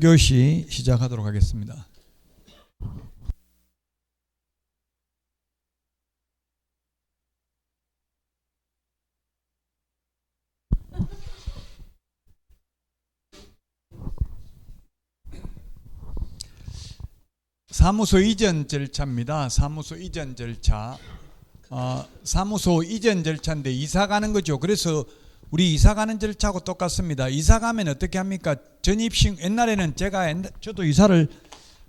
교시 시작하도록 하겠습니다. 사무소 이전 절차입니다. 사무소 이전 절차. 사무소 이전 절차인데 이사 가는 거죠. 그래서 우리 이사 가는 절차하고 똑같습니다. 이사 가면 어떻게 합니까? 전입신 옛날에는 저도 이사를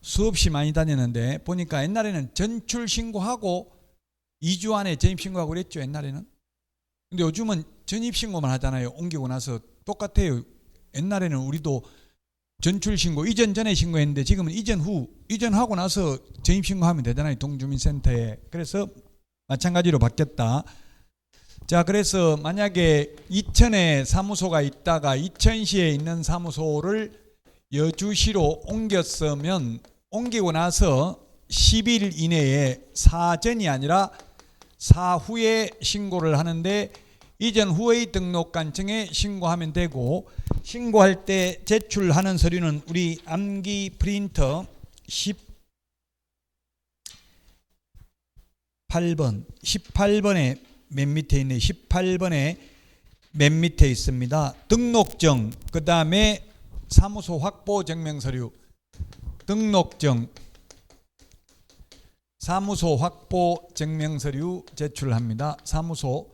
수없이 많이 다녔는데 보니까 옛날에는 전출 신고하고 2주 안에 전입 신고하고 그랬죠. 옛날에는. 근데 요즘은 전입 신고만 하잖아요. 옮기고 나서 똑같아요. 옛날에는 우리도 전출 신고 이전 전에 신고했는데 지금은 이전 후 이전하고 나서 전입 신고하면 되잖아요. 동주민센터에. 그래서 마찬가지로 바뀌었다. 자, 그래서 만약에 이천에 사무소가 있다가 이천시에 있는 사무소를 여주시로 옮겼으면 옮기고 나서 10일 이내에 사전이 아니라 사후에 신고를 하는데 이전 후의 등록관청에 신고하면 되고, 신고할 때 제출하는 서류는 우리 암기 프린터 18번에 맨 밑에 있네. 18번에 맨 밑에 있습니다. 등록증, 그 다음에 사무소 확보 증명서류, 등록증, 사무소 확보 증명서류 제출합니다. 사무소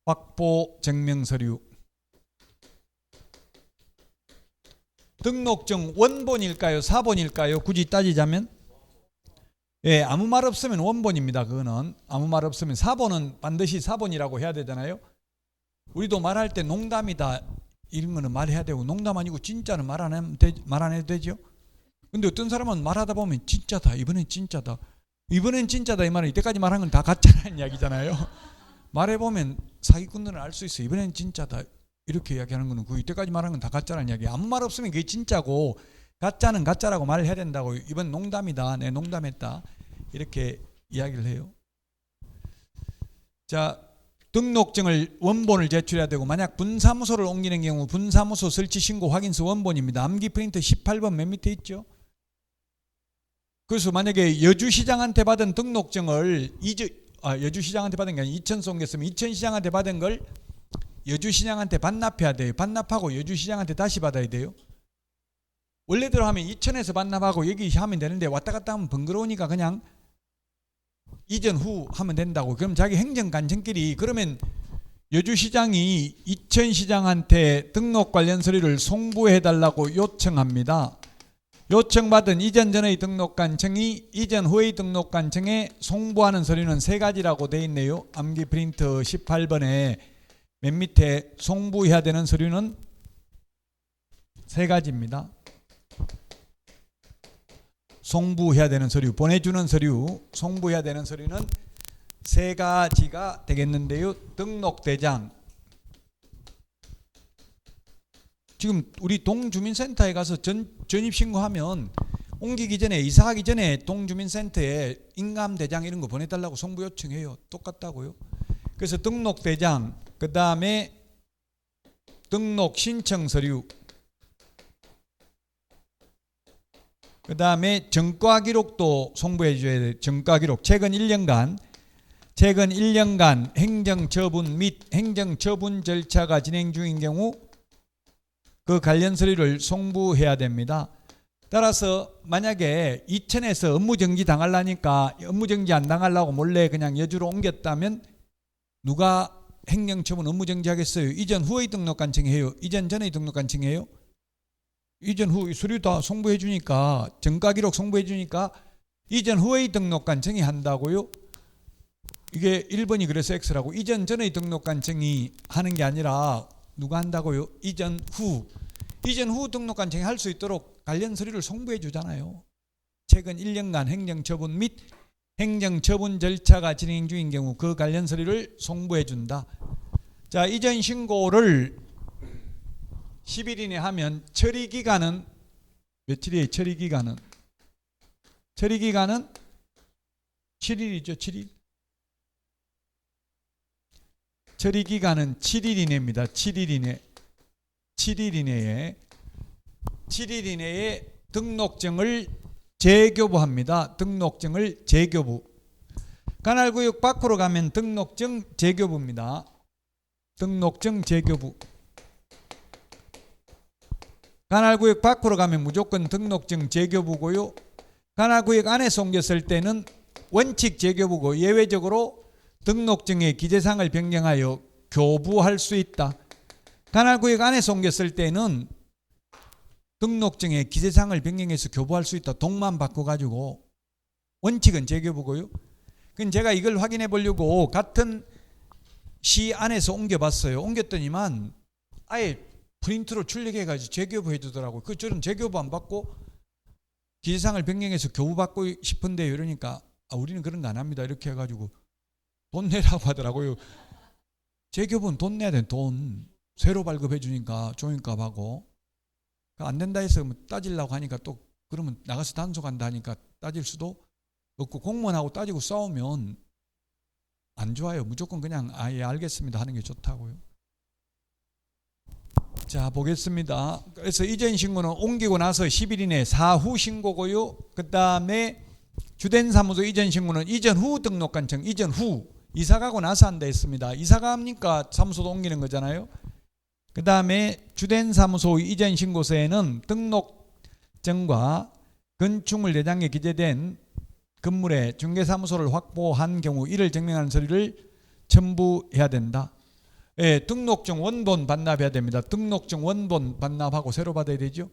확보 증명서류. 등록증 원본일까요? 사본일까요? 굳이 따지자면? 예, 아무 말 없으면 원본입니다. 그거는 아무 말 없으면. 사본은 반드시 사본이라고 해야 되잖아요. 우리도 말할 때 농담이다 이런 거는 말해야 되고, 농담 아니고 진짜는 말 안 해도 되죠. 근데 어떤 사람은 말하다 보면 진짜다, 이번엔 진짜다, 이번엔 진짜다, 이 말은 이때까지 말한 건 다 가짜라는 이야기잖아요. 말해보면 사기꾼들은 알 수 있어요. 이번엔 진짜다 이렇게 이야기하는 거는 그 이때까지 말한 건 다 가짜라는 이야기. 아무 말 없으면 그게 진짜고 가짜는 가짜라고 말을 해야 된다고. 이번 농담이다, 내 농담했다, 이렇게 이야기를 해요. 자, 등록증을 원본을 제출해야 되고, 만약 분사무소를 옮기는 경우 분사무소 설치 신고 확인서 원본입니다. 암기 프린터 18번 맨 밑에 있죠. 그래서 만약에 여주시장한테 받은 등록증을 여주시장한테 받은 게 아니라 이천시 옮겼으면 이천시장한테 받은 걸 여주시장한테 반납해야 돼요. 반납하고 여주시장한테 다시 받아야 돼요. 원래대로 하면 이천에서 반납하고 여기 하면 되는데 왔다 갔다 하면 번거로우니까 그냥 이전 후 하면 된다고. 그럼 자기 행정관청끼리, 그러면 여주시장이 이천시장한테 등록 관련 서류를 송부해달라고 요청합니다. 요청받은 이전 전의 등록관청이 이전 후의 등록관청에 송부하는 서류는 세 가지라고 되어 있네요. 암기 프린터 18번에 맨 밑에 송부해야 되는 서류는 세 가지입니다. 송부해야 되는 서류, 보내주는 서류, 송부해야 되는 서류는 세 가지가 되겠는데요. 등록대장. 지금 우리 동주민센터에 가서 전입신고하면 옮기기 전에, 이사하기 전에 동주민센터에 인감대장 이런 거 보내달라고 송부 요청해요. 똑같다고요. 그래서 등록대장, 그 다음에 등록신청서류, 그 다음에 전과기록도 송부해 줘야 돼요. 전과기록. 최근 1년간 행정처분 및 행정처분 절차가 진행 중인 경우 그 관련 서류를 송부해야 됩니다. 따라서 만약에 이천에서 업무정지 당하려니까 업무정지 안 당하려고 몰래 그냥 여주로 옮겼다면 누가 행정처분 업무정지 하겠어요? 이전 후의 등록관청이 해요? 이전 전의 등록관청이 해요? 이전 후 서류 다 송부해 주니까, 전과기록 송부해 주니까 이전 후의 등록관청이 한다고요? 이게 1번이 그래서 X라고. 이전 전의 등록관청이 하는 게 아니라 누가 한다고요? 이전 후 등록관청이 할 수 있도록 관련 서류를 송부해 주잖아요. 최근 1년간 행정처분 및 행정처분 절차가 진행 중인 경우 그 관련 서류를 송부해 준다. 자, 이전 신고를 10일 이내 하면 처리기간은 며칠이에요? 처리기간은 7일이죠. 7일. 처리기간은 7일 이내입니다. 7일 이내에 등록증을 재교부합니다. 등록증을 재교부. 관할구역 밖으로 가면 등록증 재교부입니다. 등록증 재교부. 관할구역 밖으로 가면 무조건 등록증 재교부고요. 관할구역 안에서 옮겼을 때는 원칙 재교부고 예외적으로 등록증의 기재사항을 변경하여 교부할 수 있다. 관할구역 안에서 옮겼을 때는 등록증의 기재사항을 변경해서 교부할 수 있다. 동만 바꿔가지고 원칙은 재교부고요. 그럼 제가 이걸 확인해 보려고 같은 시 안에서 옮겨봤어요. 옮겼더니만 아예 프린트로 출력해가지고 재교부해 주더라고요. 저는 재교부 안 받고 기재사항을 변경해서 교부받고 싶은데요. 이러니까 우리는 그런 거 안 합니다. 이렇게 해가지고 돈 내라고 하더라고요. 재교부는 돈 내야 돼. 돈. 새로 발급해 주니까 종이값하고. 안 된다 해서 따지려고 하니까 또 그러면 나가서 단속한다 하니까 따질 수도 없고 공무원하고 따지고 싸우면 안 좋아요. 무조건 그냥 아예 알겠습니다 하는 게 좋다고요. 자 보겠습니다. 그래서 이전 신고는 옮기고 나서 10일 이내 사후 신고고요. 그 다음에 주된 사무소 이전 신고는 이전 후 등록관청 이전 후 이사 가고 나서 한다 했습니다. 이사 가니까 사무소도 옮기는 거잖아요. 그 다음에 주된 사무소 이전 신고서에는 등록증과 건축물 내장에 기재된 건물의 중개사무소를 확보한 경우 이를 증명하는 서류를 첨부해야 된다. 예, 등록증 원본 반납해야 됩니다. 등록증 원본 반납하고 새로 받아야 되죠.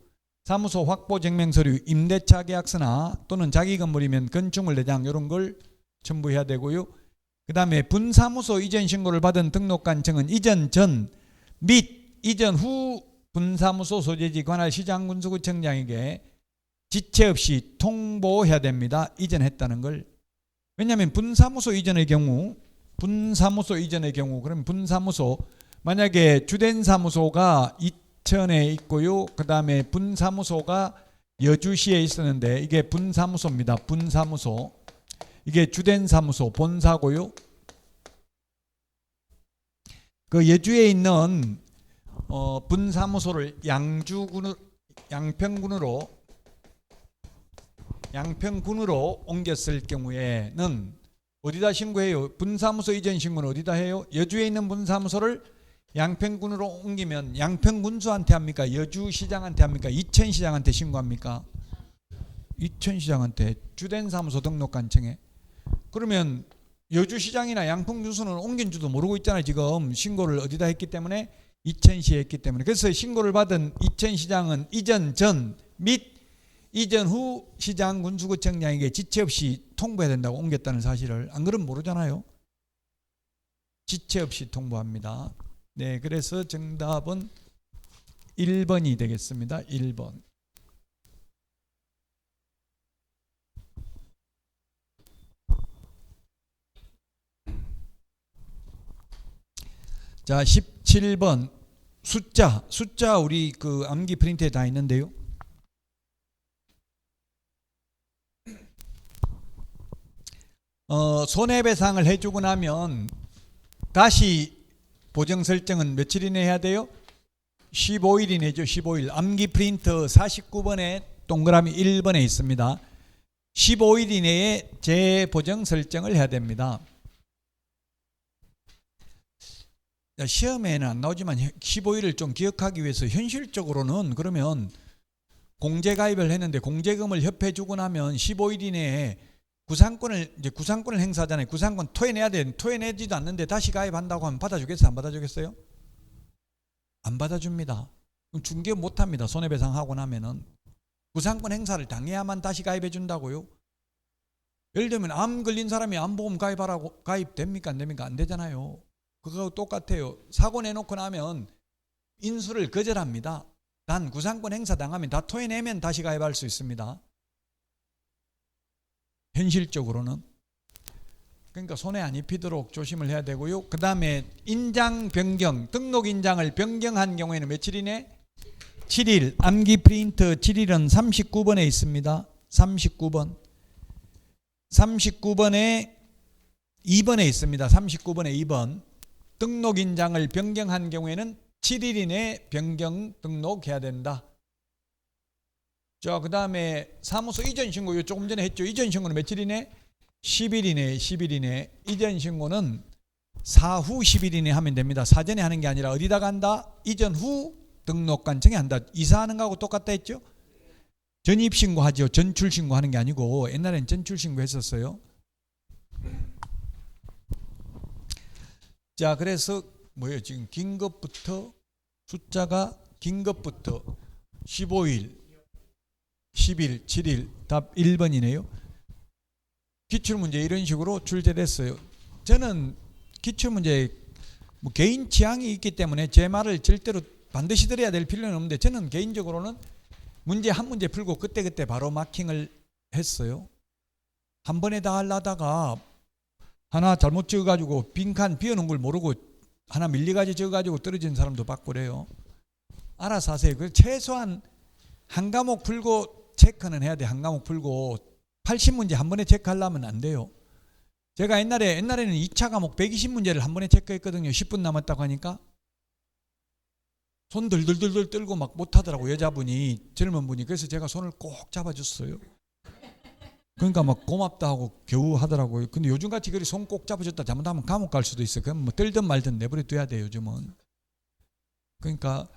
사무소 확보 증명 서류, 임대차 계약서나 또는 자기 건물이면 건축물 내장 이런 걸 첨부해야 되고요. 그 다음에 분사무소 이전 신고를 받은 등록관청은 이전 전 및 이전 후 분사무소 소재지 관할 시장군수구청장에게 지체 없이 통보해야 됩니다. 이전했다는 걸. 왜냐하면 분사무소 이전의 경우 그럼 분사무소 만약에 주된 사무소가 이천에 있고요. 그 다음에 분사무소가 여주시에 있었는데 이게 분사무소입니다. 분사무소. 이게 주된 사무소 본사고요. 그 여주에 있는 분사무소를 양평군으로 옮겼을 경우에는 어디다 신고해요? 분사무소 이전 신고는 어디다 해요? 여주에 있는 분사무소를 양평군으로 옮기면 양평군수한테 합니까? 여주시장한테 합니까? 이천시장한테 신고합니까? 이천시장한테 주된 사무소 등록관청에. 그러면 여주시장이나 양평군수는 옮긴 줄도 모르고 있잖아요. 지금 신고를 어디다 했기 때문에 이천시에 했기 때문에. 그래서 신고를 받은 이천시장은 이전 전 및 이전 후 시장군수구청장에게 지체 없이 통보해야 된다고 옮겼다는 사실을. 안 그러면 모르잖아요. 지체 없이 통보합니다. 네, 그래서 정답은 1번이 되겠습니다. 1번. 자, 17번 숫자 우리 그 암기 프린트에 다 있는데요. 손해배상을 해주고 나면 다시 보정 설정은 며칠 이내 해야 돼요? 15일 이내죠. 15일. 암기 프린트 49번에 동그라미 1번에 있습니다. 15일 이내에 재보정 설정을 해야 됩니다. 시험에는 안 나오지만 15일을 좀 기억하기 위해서 현실적으로는 그러면 공제가입을 했는데 공제금을 협회 주고 나면 15일 이내에 구상권을 행사하잖아요. 구상권 토해내야 돼. 토해내지도 않는데 다시 가입한다고 하면 받아주겠어요? 안 받아주겠어요? 안 받아줍니다. 그럼 중개 못합니다. 손해배상하고 나면은. 구상권 행사를 당해야만 다시 가입해 준다고요? 예를 들면 암 걸린 사람이 암보험 가입하라고 가입됩니까? 안 됩니까? 안 되잖아요. 그거 똑같아요. 사고 내놓고 나면 인수를 거절합니다. 단 구상권 행사 당하면 다 토해내면 다시 가입할 수 있습니다. 현실적으로는. 그러니까 손해 안 입히도록 조심을 해야 되고요. 그 다음에 인장 변경, 등록 인장을 변경한 경우에는 며칠 이내? 7일. 암기 프린트 7일은 39번에 있습니다. 39번. 39번에 2번에 있습니다. 39번에 2번. 등록 인장을 변경한 경우에는 7일 이내 변경 등록해야 된다. 자, 그 다음에 사무소 이전 신고, 조금 전에 했죠. 이전 신고는 며칠이네? 10일이네. 10일이네. 이전 신고는 사후 10일 이내 하면 됩니다. 사전에 하는 게 아니라 어디다 간다? 이전 후 등록관청에 한다. 이사하는 거하고 똑같다 했죠? 전입신고하죠. 전출신고하는 게 아니고 옛날엔 전출신고 했었어요. 자, 그래서 뭐예요? 지금 긴 것부터 숫자가 긴 것부터 15일, 10일, 7일 답 1번이네요. 기출문제 이런 식으로 출제됐어요. 저는 기출문제 뭐 개인 취향이 있기 때문에 제 말을 절대로 반드시 들어야 될 필요는 없는데 저는 개인적으로는 문제 한 문제 풀고 그때그때 바로 마킹을 했어요. 한 번에 다 하려다가 하나 잘못 적어가지고 빈칸 비워놓은 걸 모르고 하나 밀리가지 적어가지고 떨어진 사람도 봤고 그래요. 알아서 하세요. 그 최소한 한 과목 풀고 체크는 해야 돼. 한 과목 풀고 80문제 한 번에 체크하려면 안 돼요. 제가 옛날에는 2차 과목 120문제를 한 번에 체크했거든요. 10분 남았다고 하니까 손 들들들들 떨고 막 못하더라고, 여자분이, 젊은 분이. 그래서 제가 손을 꼭 잡아줬어요. 그러니까 막 고맙다 하고 겨우 하더라고요. 근데 요즘같이 그리 손 꼭 잡아줬다 잘못하면 감옥 갈 수도 있어요. 그럼 뭐 떨든 말든 내버려 둬야 돼요, 요즘은. 그러니까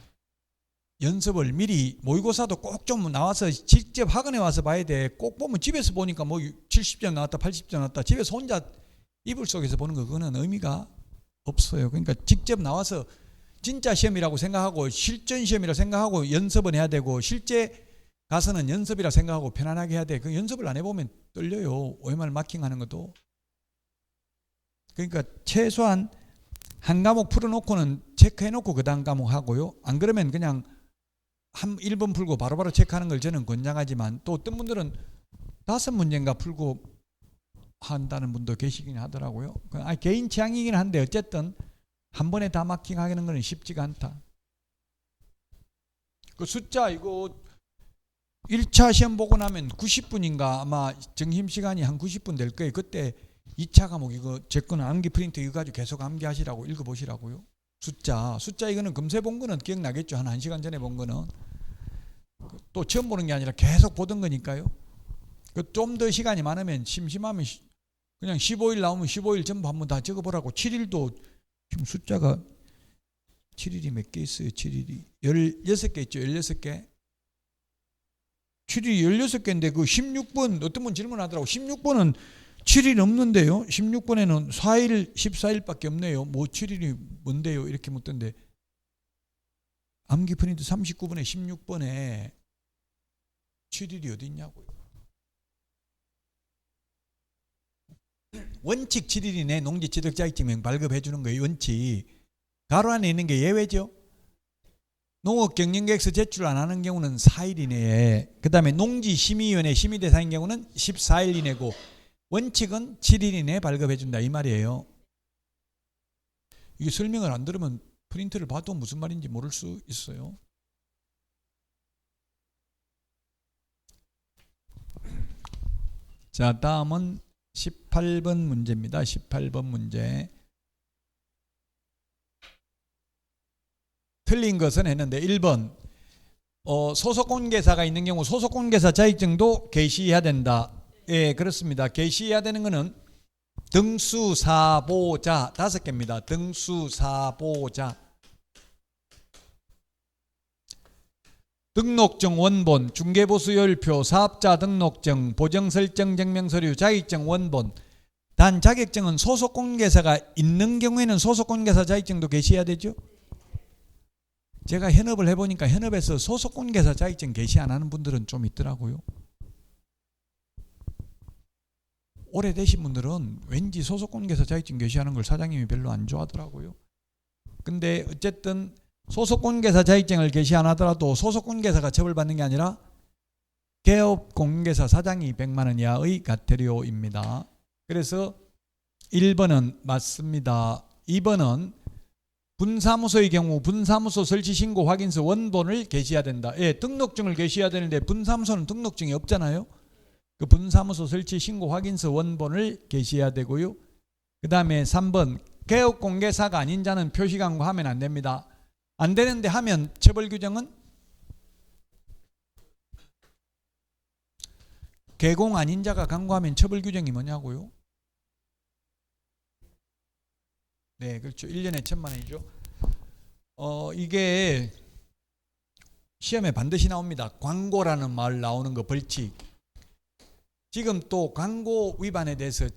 연습을 미리, 모의고사도 꼭 좀 나와서 직접 학원에 와서 봐야 돼. 꼭 보면 집에서 보니까 뭐 70점 나왔다 80점 나왔다 집에서 혼자 이불 속에서 보는 거 그거는 의미가 없어요. 그러니까 직접 나와서 진짜 시험이라고 생각하고 실전 시험이라고 생각하고 연습은 해야 되고 실제 가서는 연습이라 생각하고 편안하게 해야 돼. 그 연습을 안 해보면 떨려요. OMR 마킹하는 것도. 그러니까 최소한 한 과목 풀어놓고는 체크해놓고 그 다음 과목 하고요. 안 그러면 그냥 한 1번 풀고 바로바로 체크하는 걸 저는 권장하지만 또 어떤 분들은 5문제인가 풀고 한다는 분도 계시긴 하더라고요. 개인 취향이긴 한데 어쨌든 한 번에 다 마킹하는 건 쉽지가 않다. 그 숫자 이거 1차 시험 보고 나면 90분인가 아마 점심시간이 한 90분 될 거예요. 그때 2차 과목 이거 제 거는 암기 프린트 이거 가지고 계속 암기하시라고 읽어보시라고요. 숫자 이거는 금세 본 거는 기억나겠죠. 한 1시간 전에 본 거는. 또 처음 보는 게 아니라 계속 보던 거니까요. 좀 더 시간이 많으면 심심하면 그냥 15일 나오면 15일 전부 한번 다 적어보라고. 7일도 지금 숫자가 7일이 몇 개 있어요? 7일이 16개 있죠. 16개. 7일이 16개인데 그 16번 어떤 분 질문하더라고. 16번은 7일 없는데요. 16번에는 4일 14일밖에 없네요. 뭐 7일이 뭔데요? 이렇게 묻던데 암기 프린트 39번에 16번에 7일이 어디 있냐고요. 원칙 7일이네. 농지취득자격증명 발급해 주는 거예요. 원칙. 가로 안에 있는 게 예외죠. 농업경영계획서 제출 안 하는 경우는 4일 이내에, 그 다음에 농지심의위원회 심의대상인 경우는 14일 이내고 원칙은 7일 이내에 발급해 준다 이 말이에요. 이게 설명을 안 들으면 프린트를 봐도 무슨 말인지 모를 수 있어요. 자, 다음은 18번 문제입니다. 18번 문제. 틀린 것은 했는데 1번 소속공개사가 있는 경우 소속공개사 자격증도 게시해야 된다. 예, 그렇습니다. 게시해야 되는 것은 등수사보자 5개입니다. 등수사보자. 등록증 원본, 중개보수열표, 사업자 등록증, 보정설정 증명서류, 자격증 원본. 단 자격증은 소속공개사가 있는 경우에는 소속공개사 자격증도 게시해야 되죠. 제가 현업을 해보니까 현업에서 소속공개사 자격증 게시 안 하는 분들은 좀 있더라고요. 오래되신 분들은 왠지 소속공개사 자격증 게시하는 걸 사장님이 별로 안 좋아하더라고요. 근데 어쨌든 소속공개사 자격증을 게시 안 하더라도 소속공개사가 처벌받는 게 아니라 개업공개사 사장이 100만 원 이하의 과태료입니다. 그래서 1번은 맞습니다. 2번은 분사무소의 경우 분사무소 설치 신고 확인서 원본을 게시해야 된다. 예, 등록증을 게시해야 되는데 분사무소는 등록증이 없잖아요. 그 분사무소 설치 신고 확인서 원본을 게시해야 되고요. 그 다음에 3번 개업공개사가 아닌 자는 표시광고하면 안 됩니다. 안 되는데 하면 처벌 규정은 개공 아닌 자가 광고하면 처벌 규정이 뭐냐고요? 네, 그렇죠. 1년에 1,000만 원이죠. 이게 시험에 반드시 나옵니다. 광고라는 말 나오는 거 벌칙. 지금 또 광고 위반에 대해서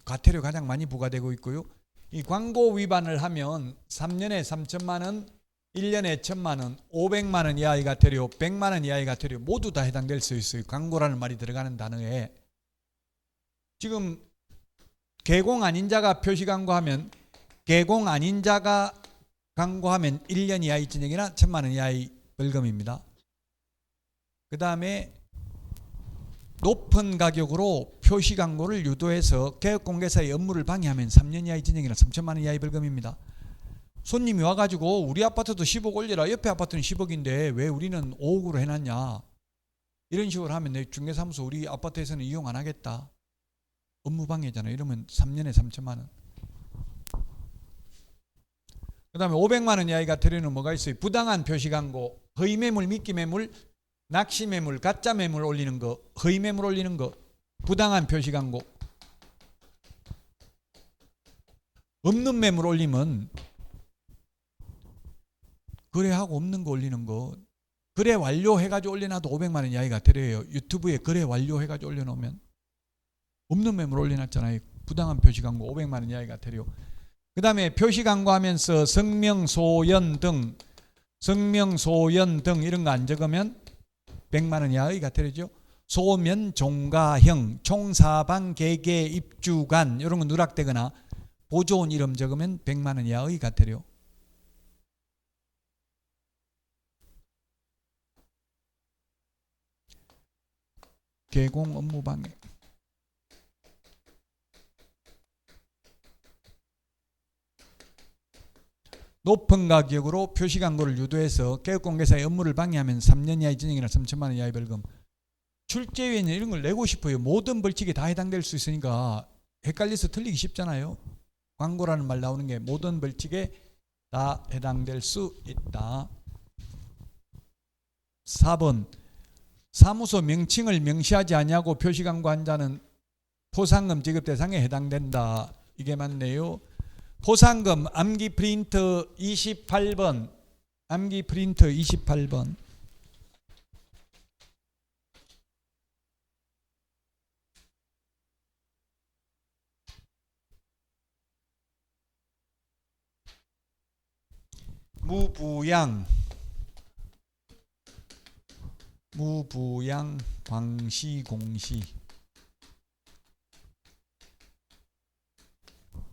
과태료 가장 많이 부과되고 있고요. 이 광고 위반을 하면 3년에 3천만 원, 1년에 1,000만 원, 500만 원 이하의 과태료, 100만 원 이하의 과태료 모두 다 해당될 수 있어요. 광고라는 말이 들어가는 단어에. 지금 개공 아닌 자가 표시 광고하면, 개공 아닌 자가 광고하면 1년 이하의 징역이나 1,000만 원 이하의 벌금입니다. 그 다음에 높은 가격으로 표시 광고를 유도해서 개업공개사의 업무를 방해하면 3년 이하의 징역이나 3천만 원 이하의 벌금입니다. 손님이 와가지고 우리 아파트도 10억 올려라, 옆에 아파트는 10억인데 왜 우리는 5억으로 해놨냐, 이런 식으로 하면 내 중개사무소 우리 아파트에서는 이용 안 하겠다, 업무 방해잖아. 이러면 3년에 3천만 원. 그 다음에 500만 원 이하의 과태료는 뭐가 있어요? 부당한 표시 광고, 허위 매물, 미끼 매물, 낚시 매물, 가짜 매물 올리는 거, 허위 매물 올리는 거, 부당한 표시 광고. 없는 매물 올리면 거래하고 없는 거 올리는 거, 거래 완료해가지고 올려놔도 500만 원 이하의 과태료예요. 유튜브에 거래 완료해가지고 올려놓으면. 없는 매물 올려놨잖아요. 부당한 표시 광고 500만 원 이하의 과태료. 그 다음에 표시 광고하면서 성명, 소연 등 이런 거 안 적으면 100만 원 이하의 과태료죠. 소면, 종가형, 총사방, 개개, 입주간 이런 거 누락되거나 보조원 이름 적으면 100만 원 이하의 과태료. 개공 업무 방해. 높은 가격으로 표시 광고를 유도해서 개업공개사의 업무를 방해하면 3년 이하의 징역이나 3천만 원 이하의 벌금. 출제위원회 이런 걸 내고 싶어요. 모든 벌칙에 다 해당될 수 있으니까 헷갈려서 틀리기 쉽잖아요. 광고라는 말 나오는 게 모든 벌칙에 다 해당될 수 있다. 4번 사무소 명칭을 명시하지 아니하고 표시 광고한 자는 포상금 지급 대상에 해당된다. 이게 맞네요. 포상금 암기 프린터 28번, 암기 프린터 28번. 무부양 광시공시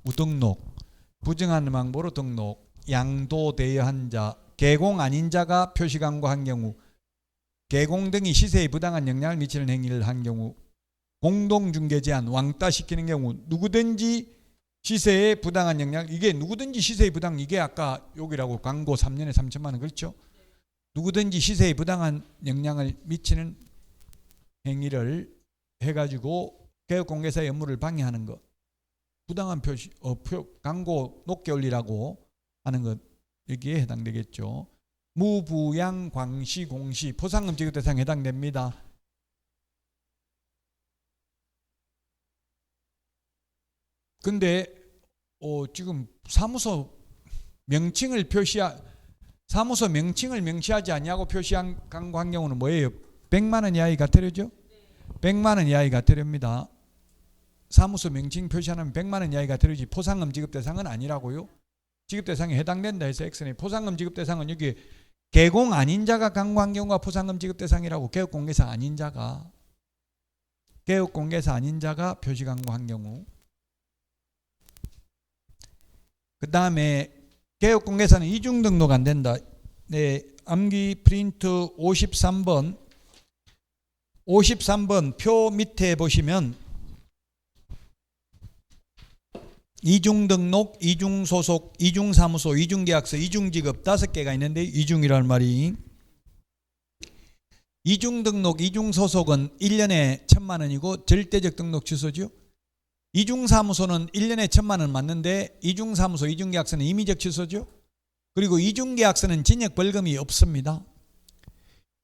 무등록, 부정한 방법으로 등록, 양도대여한 자, 개공 아닌 자가 표시 광고한 경우, 개공 등이 시세에 부당한 영향을 미치는 행위를 한 경우, 공동중개 제한, 왕따시키는 경우, 누구든지 시세에 부당한 영향, 이게 누구든지 시세에 부당, 이게 아까 여기라고 광고 3년에 3천만 원, 그렇죠? 누구든지 시세에 부당한 영향을 미치는 행위를 해가지고 개업공개사의 업무를 방해하는 것, 부당한 표시, 광고 높게 올리라고 하는 것, 여기에 해당되겠죠. 무부양 광시공시 포상금 지급 대상에 해당됩니다. 근데 지금 사무소 명칭을 명시하지 아니하고 표시한 광고한 경우는 뭐예요? 100만 원 이하의 과태료죠? 100만 원 이하의 과태료입니다. 사무소 명칭 표시하면 100만 원 이하의 과태료지 포상금 지급 대상은 아니라고요. 지급 대상에 해당된다 해서 X네. 포상금 지급 대상은 여기 개공 아닌 자가 광고한 경우가 포상금 지급 대상이라고. 개업공개사 아닌 자가 표시 광고한 경우. 그 다음에 개업공개사는 이중 등록 안 된다. 네, 암기 프린트 53번 표 밑에 보시면 이중등록, 이중소속, 이중사무소, 이중계약서, 이중지급 5개가 있는데 이중이라는 말이, 이중등록, 이중소속은 1년에 1,000만 원이고 절대적 등록 취소죠. 이중사무소는 1년에 1,000만 원 맞는데 이중사무소, 이중계약서는 임의적 취소죠. 그리고 이중계약서는 징역 벌금이 없습니다.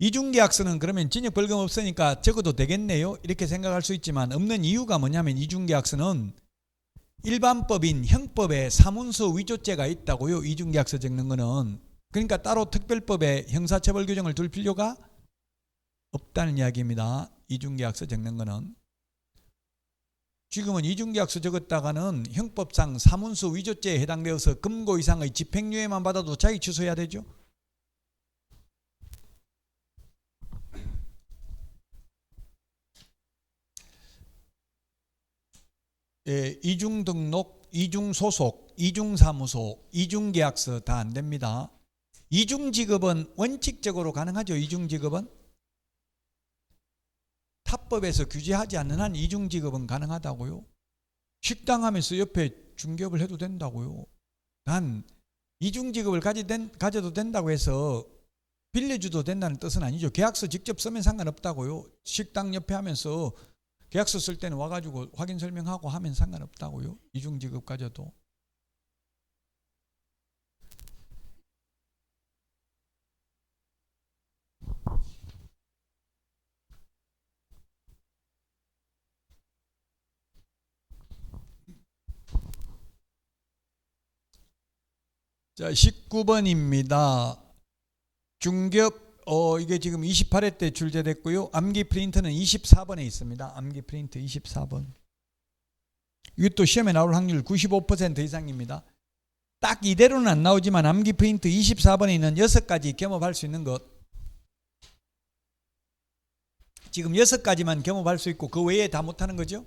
이중계약서는 그러면 진역 벌금 없으니까 적어도 되겠네요 이렇게 생각할 수 있지만 없는 이유가 뭐냐면 이중계약서는 일반법인 형법에 사문서 위조죄가 있다고요. 이중계약서 적는 거는. 그러니까 따로 특별법에 형사처벌 규정을 둘 필요가 없다는 이야기입니다. 이중계약서 적는 거는. 지금은 이중계약서 적었다가는 형법상 사문서 위조죄에 해당되어서 금고 이상의 집행유예만 받아도 자기 취소해야 되죠. 예, 이중등록, 이중소속, 이중사무소, 이중계약서 다 안됩니다. 이중지급은 원칙적으로 가능하죠. 이중지급은 타법에서 규제하지 않는 한 이중지급은 가능하다고요. 식당 하면서 옆에 중개업을 해도 된다고요. 난 이중지급을 가져도 된다고 해서 빌려줘도 된다는 뜻은 아니죠. 계약서 직접 쓰면 상관없다고요. 식당 옆에 하면서 계약서 쓸 때는 와가지고 확인 설명하고 하면 상관없다고요. 이중지급 가져도. 자, 19번입니다. 중개업 이게 지금 28회 때 출제됐고요. 암기 프린트는 24번에 있습니다. 암기 프린트 24번. 이것도 시험에 나올 확률 95% 이상입니다. 딱 이대로는 안 나오지만 암기 프린트 24번에 있는 6가지 겸업할 수 있는 것. 지금 6가지만 겸업할 수 있고 그 외에 다 못하는 거죠.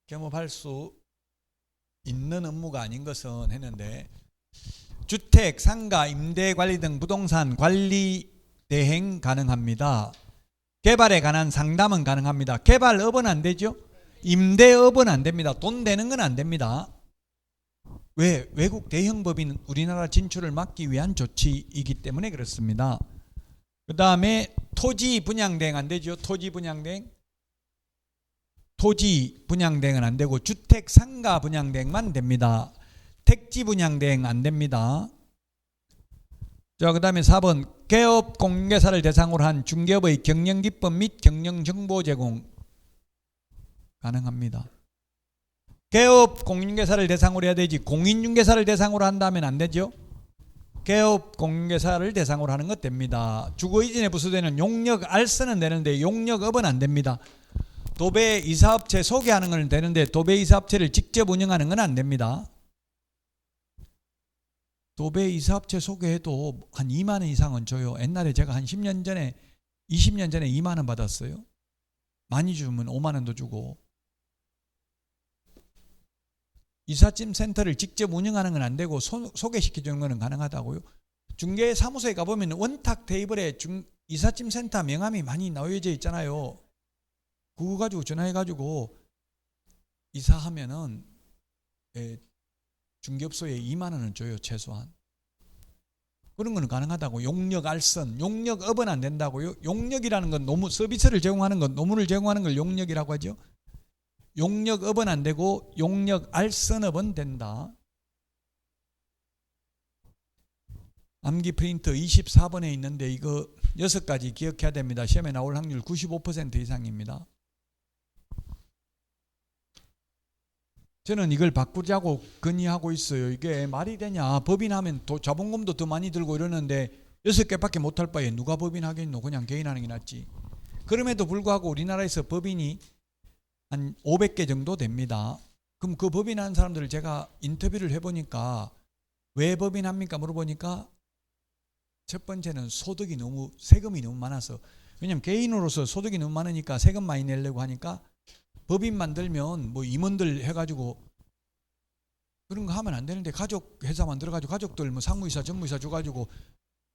겸업할 수 있는 업무가 아닌 것은 했는데 주택, 상가, 임대 관리 등 부동산 관리 대행 가능합니다. 개발에 관한 상담은 가능합니다. 개발업은 안 되죠. 임대업은 안 됩니다. 돈 되는 건 안 됩니다. 왜? 외국 대형법인 우리나라 진출을 막기 위한 조치이기 때문에 그렇습니다. 그 다음에 토지 분양 대행 안 되죠. 토지 분양 대행. 토지 분양 대행은 안 되고 주택 상가 분양 대행만 됩니다. 택지 분양 대행 안 됩니다. 자, 그 다음에 4번 개업 공개사를 대상으로 한 중개업의 경영 기법 및 경영 정보 제공 가능합니다. 개업 공인중개사를 대상으로 해야 되지 공인중개사를 대상으로 한다면 안 되죠. 개업 공인중개사를 대상으로 하는 것 됩니다. 주거 이전에 부수되는 용역 알선은 되는데 용역업은 안 됩니다. 도배 이사업체 소개하는 건 되는데 도배 이사업체를 직접 운영하는 건 안 됩니다. 도배 이사업체 소개해도 한 2만 원 이상은 줘요. 옛날에 제가 한 10년 전에 20년 전에 2만 원 받았어요. 많이 주면 5만 원도 주고. 이삿짐 센터를 직접 운영하는 건 안 되고 소개시켜 주는 건 가능하다고요. 중개사무소에 가보면 원탁 테이블에 이삿짐 센터 명함이 많이 나와져 있잖아요. 그거 가지고 전화해가지고 이사하면은 중개업소에 2만 원은 줘요. 최소한. 그런 거는 가능하다고. 용역 알선, 용역업은 안 된다고요. 용역이라는 건 노무 서비스를 제공하는 건 노무를 제공하는 걸 용역이라고 하죠. 용역업은 안 되고 용역 알선업은 된다. 암기 프린트 24번에 있는데 이거 6가지 기억해야 됩니다. 시험에 나올 확률 95% 이상입니다. 저는 이걸 바꾸자고 건의하고 있어요. 이게 말이 되냐. 법인하면 자본금도 더 많이 들고 이러는데 6개밖에 못할 바에 누가 법인하겠노. 그냥 개인하는 게 낫지. 그럼에도 불구하고 우리나라에서 법인이 한 500개 정도 됩니다. 그럼 그 법인하는 사람들을 제가 인터뷰를 해보니까 왜 법인합니까? 물어보니까 첫 번째는 세금이 너무 많아서. 왜냐면 개인으로서 소득이 너무 많으니까 세금 많이 내려고 하니까 법인 만들면 뭐 임원들 해가지고 그런 거 하면 안 되는데 가족 회사 만들어가지고 가족들 뭐 상무이사 전무이사 줘가지고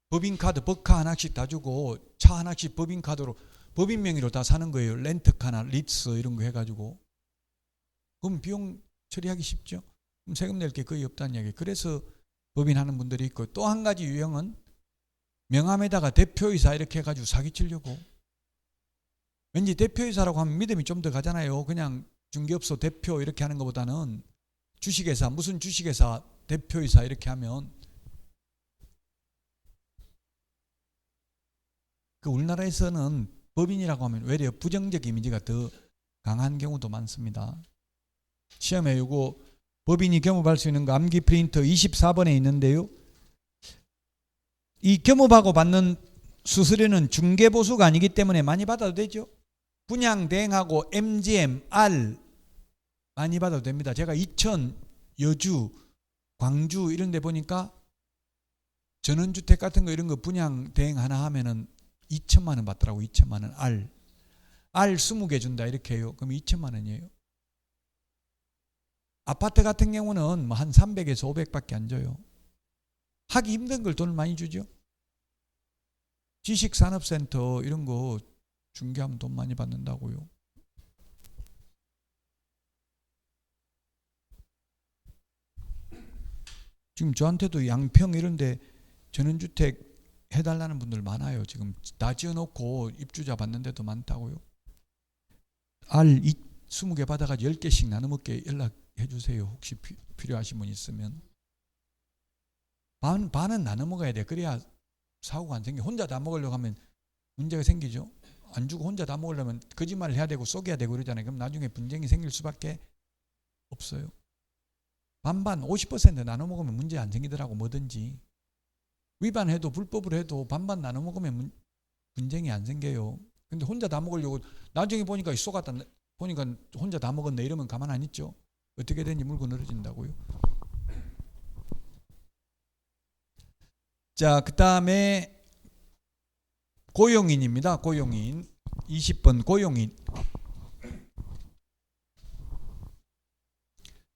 법인카드 법카 하나씩 다 주고 차 하나씩 법인카드로 법인 명의로 다 사는 거예요. 렌트카나 리츠 이런 거 해가지고. 그럼 비용 처리하기 쉽죠. 그럼 세금 낼 게 거의 없다는 이야기. 그래서 법인하는 분들이 있고 또 한 가지 유형은 명함에다가 대표이사 이렇게 해가지고 사기치려고. 왠지 대표이사라고 하면 믿음이 좀 더 가잖아요. 그냥 중개업소 대표 이렇게 하는 것보다는 주식회사 무슨 주식회사 대표이사 이렇게 하면 그 우리나라에서는 법인이라고 하면 외려 부정적 이미지가 더 강한 경우도 많습니다. 시험에 요거 법인이 겸업할 수 있는 거 암기 프린터 24번에 있는데요. 이 겸업하고 받는 수수료는 중개보수가 아니기 때문에 많이 받아도 되죠. 분양 대행하고 MGM, R 많이 받아도 됩니다. 제가 이천, 여주, 광주 이런 데 보니까 전원주택 같은 거 이런 거 분양 대행 하나 하면은 2천만 원 받더라고. 2천만 원. R 20개 준다 이렇게 해요. 그럼 2천만 원이에요. 아파트 같은 경우는 뭐 한 300에서 500밖에 안 줘요. 하기 힘든 걸 돈을 많이 주죠. 지식산업센터 이런 거 중개하면 돈 많이 받는다고요. 지금 저한테도 양평 이런 데 전원주택 해달라는 분들 많아요. 지금 다 지어놓고 입주자 받는 데도 많다고요. R 20개 받아가지고 10개씩 나눠 먹게 연락해 주세요. 혹시 필요하신 분 있으면. 반은 나눠 먹어야 돼. 그래야 사고가 안 생겨. 혼자 다 먹으려고 하면 문제가 생기죠. 안 주고 혼자 다 먹으려면 거짓말을 해야 되고 속여야 되고 그러잖아요. 그럼 나중에 분쟁이 생길 수밖에 없어요. 반반 50% 나눠 먹으면 문제 안 생기더라고. 뭐든지 위반해도 불법을 해도 반반 나눠 먹으면 분쟁이 안 생겨요. 근데 혼자 다 먹으려고 나중에 보니까 쏘갔다 보니까 혼자 다 먹었네 이러면 가만 안 있죠. 어떻게 되니 물고 늘어진다고요. 자, 그 다음에 고용인입니다. 고용인 20번 고용인.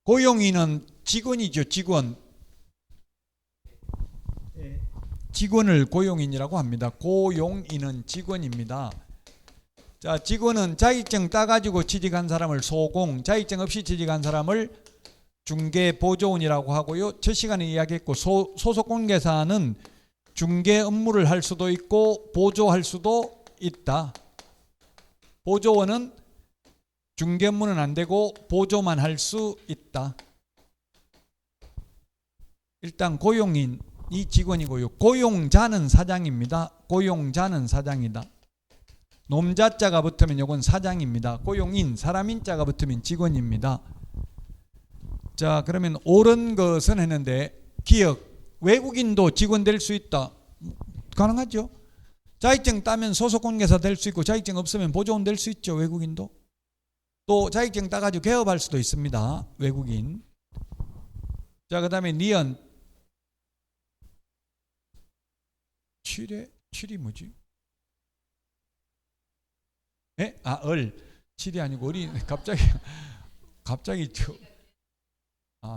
고용인은 직원이죠. 직원을 고용인이라고 합니다. 고용인은 직원입니다. 자, 직원은 자격증 따가지고 취직한 사람을 소공, 자격증 없이 취직한 사람을 중개보조원이라고 하고요. 첫 시간에 이야기했고 소속공개사는 중개 업무를 할 수도 있고 보조할 수도 있다. 보조원은 중개 업무는 안 되고 보조만 할 수 있다. 일단 고용인이 직원이고요. 고용자는 사장입니다. 고용자는 사장이다. 놈자자가 붙으면 이건 사장입니다. 고용인, 사람인자가 붙으면 직원입니다. 자, 그러면 옳은 것은 했는데 기억, 외국인도 직원 될 수 있다. 가능하죠. 자격증 따면 소속공개사 될 수 있고 자격증 없으면 보조원 될 수 있죠. 외국인도. 또 자격증 따가지고 개업할 수도 있습니다. 외국인. 자, 그 다음에 니은 7이 뭐지? 에? 아, 7이 아니고 을이 갑자기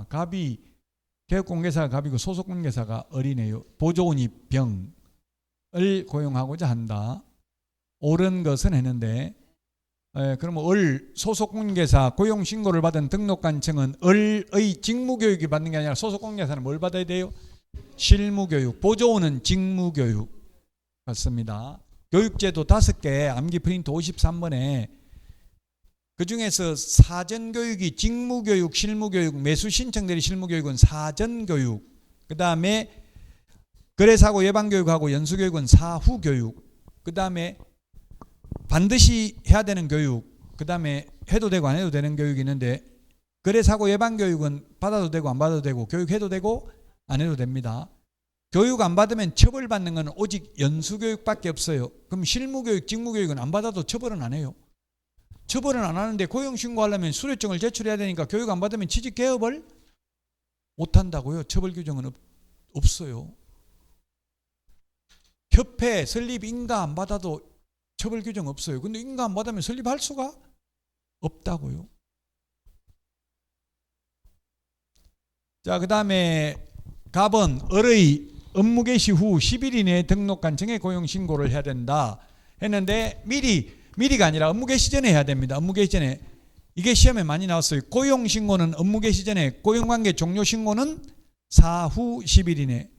갑이 개업공개사가 갑이고 소속공개사가 을이네요. 보조원이 병을 고용하고자 한다. 옳은 것은 했는데 그러면 소속공개사 고용신고를 받은 등록관청은 을의 직무교육이 받는 게 아니라 소속공개사는 뭘 받아야 돼요? 실무교육. 보조원은 직무교육 받습니다. 교육제도 5개 암기 프린트 53번에 그 중에서 사전교육이 직무교육, 실무교육, 매수 신청대리 실무교육은 사전교육, 그 다음에 거래사고 예방교육하고 연수교육은 사후교육, 그 다음에 반드시 해야 되는 교육, 그 다음에 해도 되고 안 해도 되는 교육이 있는데 거래사고 예방교육은 받아도 되고 안 받아도 되고 교육해도 되고 안 해도 됩니다. 교육 안 받으면 처벌받는 건 오직 연수교육밖에 없어요. 그럼 실무교육, 직무교육은 안 받아도 처벌은 안 해요. 처벌은 안 하는데 고용신고하려면 수료증을 제출해야 되니까 교육 안 받으면 취직 개업을 못 한다고요. 처벌 규정은 없어요. 협회 설립 인가 안 받아도 처벌 규정 없어요. 근데 인가 안 받으면 설립할 수가 없다고요. 자, 그 다음에 갑은 을의 업무 개시 후 10일 이내에 등록관청에 고용신고를 해야 된다 했는데 미리가 아니라 업무 개시 전에 해야 됩니다. 업무 개시 전에. 이게 시험에 많이 나왔어요. 고용신고는 업무 개시 전에, 고용관계 종료신고는 사후 10일 이내.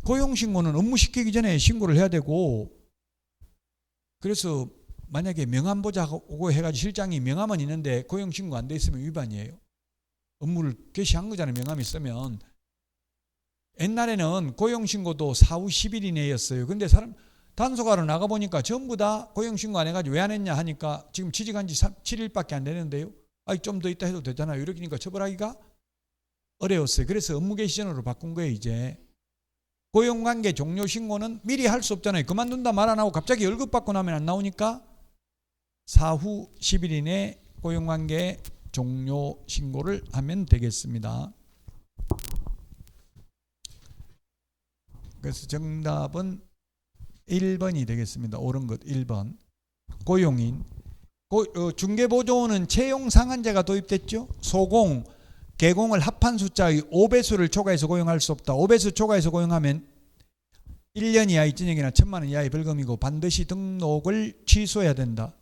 고용신고는 업무 시키기 전에 신고를 해야 되고, 그래서 만약에 명함보자고 해가지고 실장이 명함은 있는데 고용신고 안 돼 있으면 위반이에요. 업무를 개시한 거잖아요. 명함이 있으면. 옛날에는 고용신고도 사후 10일 이내였어요. 근데 단속하러 나가보니까 전부 다 고용신고 안 해가지고 왜 안 했냐 하니까 지금 취직한 지 7일밖에 안 되는데요. 좀 더 있다 해도 되잖아요. 이러니까 처벌하기가 어려웠어요. 그래서 업무개시 전으로 바꾼 거예요. 이제 고용관계 종료 신고는 미리 할 수 없잖아요. 그만둔다 말 안 하고 갑자기 월급 받고 나면 안 나오니까 사후 10일 이내 고용관계 종료 신고를 하면 되겠습니다. 그래서 정답은 1번이 되겠습니다. 옳은 것 1번. 고용인. 중개보조원은 채용 상한제가 도입됐죠. 소공, 개공을 합한 숫자의 5배수를 초과해서 고용할 수 없다. 5배수 초과해서 고용하면 1년 이하의 징역이나 1,000만 원 이하의 벌금이고 반드시 등록을 취소해야 된다.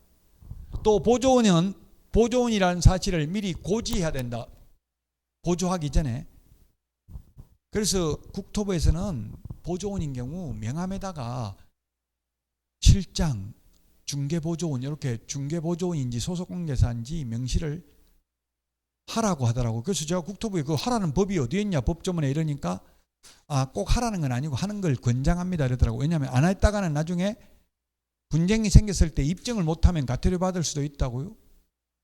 또 보조원은 보조원이라는 사실을 미리 고지해야 된다. 보조하기 전에. 그래서 국토부에서는 보조원인 경우 명함에다가 실장, 중개보조원 이렇게 중개보조원인지 소속공개사인지 명시를 하라고 하더라고요. 그래서 제가 국토부에 그 하라는 법이 어디에 있냐 법조문에 이러니까 꼭 하라는 건 아니고 하는 걸 권장합니다 이러더라고요. 왜냐하면 안 했다가는 나중에 분쟁이 생겼을 때 입증을 못하면 가태료 받을 수도 있다고요.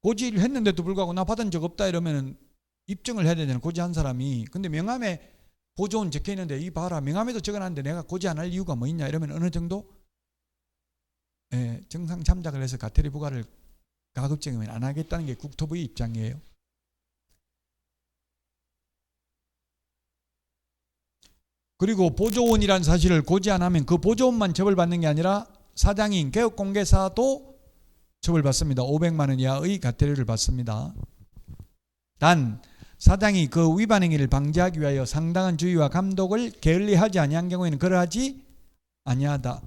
고지를 했는데도 불구하고 나 받은 적 없다 이러면 입증을 해야 되잖아요. 고지한 사람이. 근데 명함에 보조원 적혀 있는데 이 봐라 명함에도 적어놨는데 내가 고지 안 할 이유가 뭐 있냐 이러면 어느 정도 정상 참작을 해서 가태료 부과를 가급적이면 안 하겠다는 게 국토부의 입장이에요. 그리고 보조원이라는 사실을 고지 안 하면 그 보조원만 처벌받는 게 아니라 사장인 개업공개사도 처벌받습니다. 500만 원 이하의 가태료를 받습니다. 단 사장이 그 위반 행위를 방지하기 위하여 상당한 주의와 감독을 게을리하지 아니한 경우에는 그러하지 아니하다.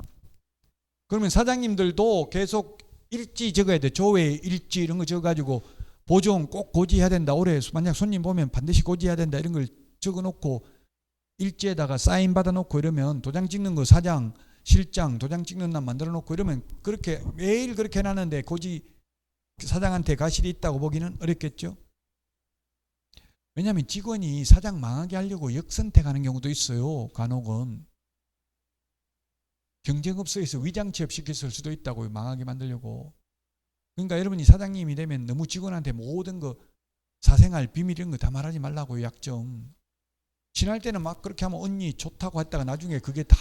그러면 사장님들도 계속 일지 적어야 돼. 조회 일지 이런 거 적어가지고 보조원 꼭 고지해야 된다. 올해 만약 손님 보면 반드시 고지해야 된다. 이런 걸 적어놓고 일지에다가 사인 받아놓고 이러면 도장 찍는 거 사장, 실장 도장 찍는 날 만들어놓고 이러면 그렇게 매일 그렇게 해놨는데 고지 사장한테 가실이 있다고 보기는 어렵겠죠. 왜냐하면 직원이 사장 망하게 하려고 역선택하는 경우도 있어요. 간혹은 경쟁업소에서 위장 취업시켰을 수도 있다고요. 망하게 만들려고. 그러니까 여러분이 사장님이 되면 너무 직원한테 모든 거 사생활 비밀 이런 거 다 말하지 말라고요. 약점. 지날 때는 막 그렇게 하면 언니 좋다고 했다가 나중에 그게 다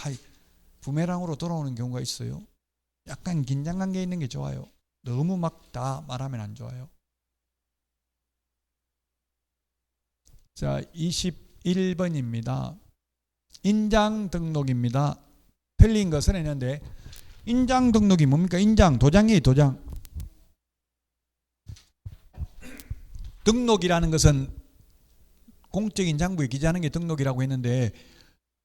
부메랑으로 돌아오는 경우가 있어요. 약간 긴장관계 있는 게 좋아요. 너무 막 다 말하면 안 좋아요. 자, 21번입니다. 인장 등록입니다. 틀린 것은 했는데 인장 등록이 뭡니까? 인장, 도장이에요. 도장. 등록이라는 것은 공적인 장부에 기재하는 게 등록이라고 했는데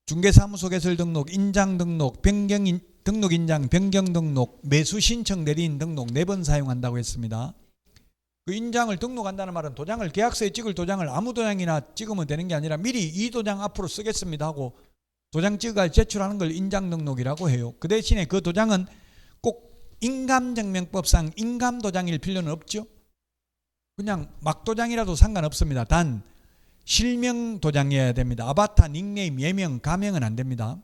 중개사무소 개설 등록, 인장 등록, 등록 인장, 변경 등록, 매수 신청 내린 등록 4번 사용한다고 했습니다. 그 인장을 등록한다는 말은 도장을 계약서에 찍을 도장을 아무 도장이나 찍으면 되는 게 아니라 미리 이 도장 앞으로 쓰겠습니다 하고 도장 찍어 제출하는 걸 인장 등록이라고 해요. 그 대신에 그 도장은 꼭 인감증명법상 인감도장일 필요는 없죠. 그냥 막도장이라도 상관없습니다. 단 실명 도장이어야 됩니다. 아바타, 닉네임, 예명, 가명은 안 됩니다.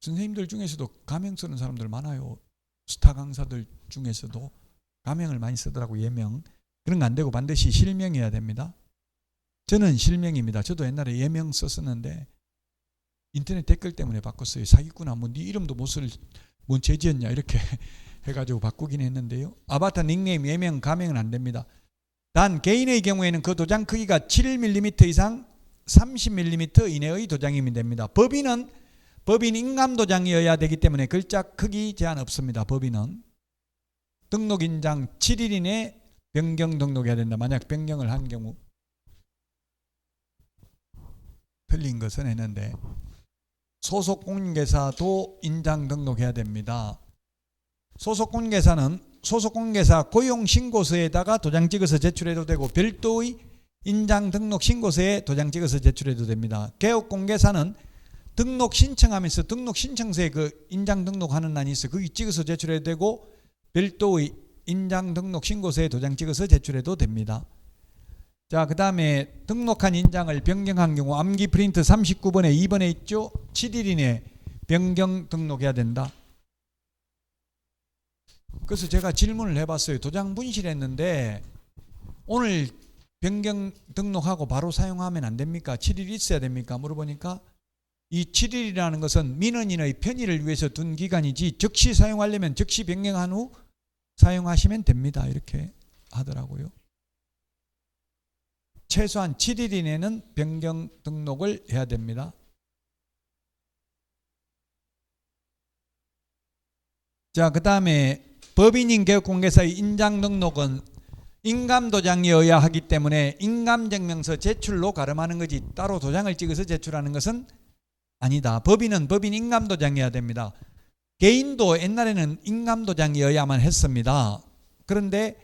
선생님들 중에서도 가명 쓰는 사람들 많아요. 스타 강사들 중에서도 가명을 많이 쓰더라고. 예명. 그런 거 안 되고 반드시 실명이어야 됩니다. 저는 실명입니다. 저도 옛날에 예명 썼었는데 인터넷 댓글 때문에 바꿨어요. 사기꾼아 뭐 네 이름도 못 쓸 뭔 죄지었냐 이렇게 해가지고 바꾸긴 했는데요. 아바타, 닉네임, 예명, 가명은 안 됩니다. 단 개인의 경우에는 그 도장 크기가 7mm 이상 30mm 이내의 도장이면 됩니다. 법인 인감도장이어야 되기 때문에 글자 크기 제한 없습니다. 법인은 등록인장 7일 이내 변경 등록해야 된다. 만약 변경을 한 경우. 틀린 것은 했는데 소속공개사도 인장 등록해야 됩니다. 소속공개사는 소속공개사 고용신고서에다가 도장 찍어서 제출해도 되고 별도의 인장 등록 신고서에 도장 찍어서 제출해도 됩니다. 개업공개사는 등록 신청하면서 등록 신청서에 그 인장 등록하는 난이 있어. 거기 찍어서 제출해도 되고 별도의 인장 등록 신고서에 도장 찍어서 제출해도 됩니다. 자, 그 다음에 등록한 인장을 변경한 경우 암기 프린트 39번에 2번에 있죠. 7일 이내 변경 등록해야 된다. 그래서 제가 질문을 해봤어요. 도장 분실했는데 오늘 변경 등록하고 바로 사용하면 안 됩니까? 7일 있어야 됩니까? 물어보니까 이 7일이라는 것은 민원인의 편의를 위해서 둔 기간이지 즉시 사용하려면 즉시 변경한 후 사용하시면 됩니다. 이렇게 하더라고요. 최소한 7일 이내는 변경 등록을 해야 됩니다. 자, 그 다음에 법인인 개업공개사의 인장 등록은 인감도장이어야 하기 때문에 인감증명서 제출로 가름하는 거지 따로 도장을 찍어서 제출하는 것은 아니다. 법인은 법인 인감도장이어야 됩니다. 개인도 옛날에는 인감도장이어야만 했습니다. 그런데